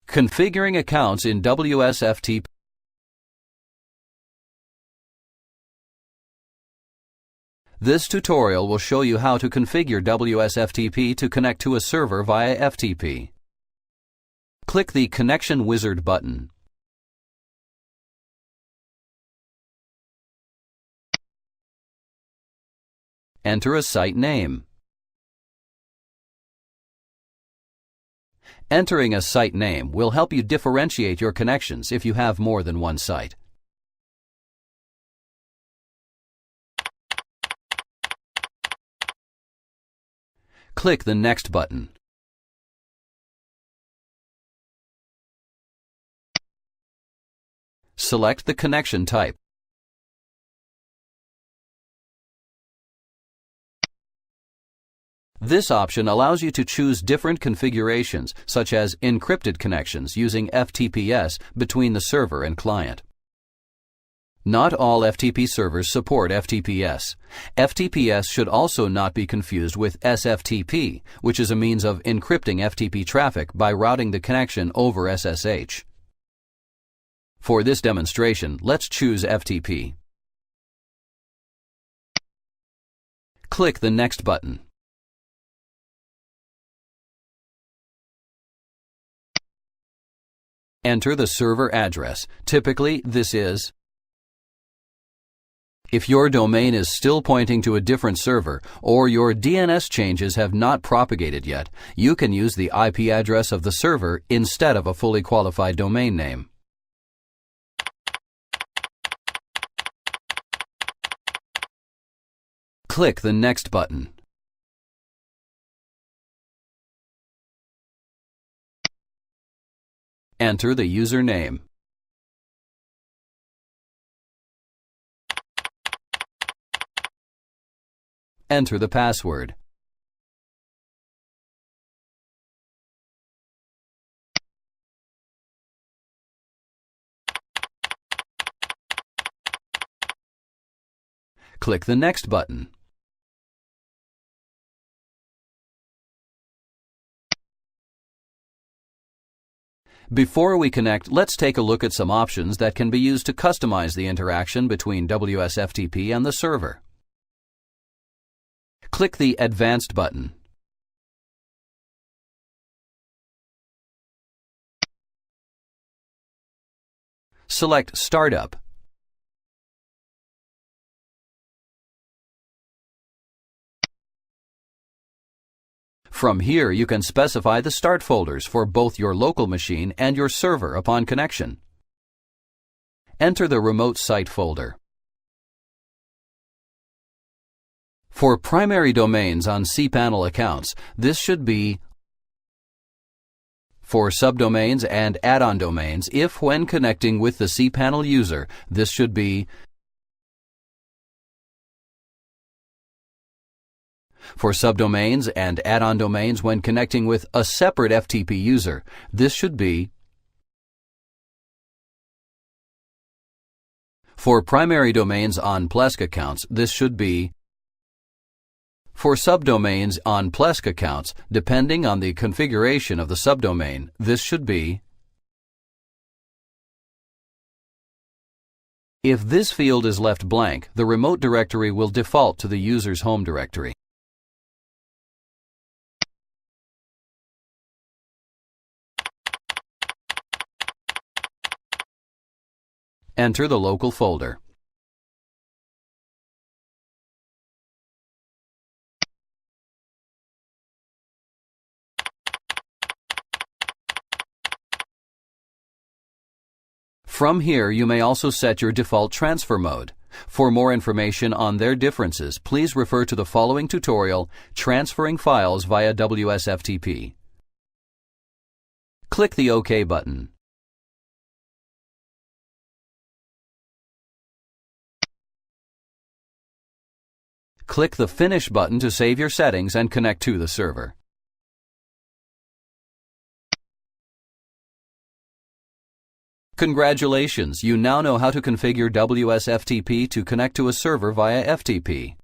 Configuring accounts in WS FTP. This tutorial will show you how to configure WS FTP to connect to a server via FTP. Click the Connection Wizard button. Enter a site name. Entering a site name will help you differentiate your connections if you have more than one site. Click the Next button. Select the connection type. This option allows you to choose different configurations, such as encrypted connections using FTPS between the server and client. Not all FTP servers support FTPS. FTPS should also not be confused with SFTP, which is a means of encrypting FTP traffic by routing the connection over SSH. For this demonstration, let's choose FTP. Click the Next button. Enter the server address. Typically, this is. If your domain is still pointing to a different server or your DNS changes have not propagated yet, you can use the IP address of the server instead of a fully qualified domain name. Click the Next button. Enter the username. Enter the password. Click the Next button. Before we connect, let's take a look at some options that can be used to customize the interaction between WS FTP and the server. Click the Advanced button. Select Startup. From here, you can specify the start folders for both your local machine and your server upon connection. Enter the Remote Site folder. For primary domains on cPanel accounts, this should be. For subdomains and add-on domains, if when connecting with the cPanel user, this should be. For subdomains and add-on domains when connecting with a separate FTP user, this should be. For primary domains on Plesk accounts, this should be. For subdomains on Plesk accounts, depending on the configuration of the subdomain, this should be. If this field is left blank, the remote directory will default to the user's home directory. Enter the local folder. From here, you may also set your default transfer mode. For more information on their differences, please refer to the following tutorial, Transferring Files via WS FTP. Click the OK button. Click the Finish button to save your settings and connect to the server. Congratulations! You now know how to configure WS FTP to connect to a server via FTP.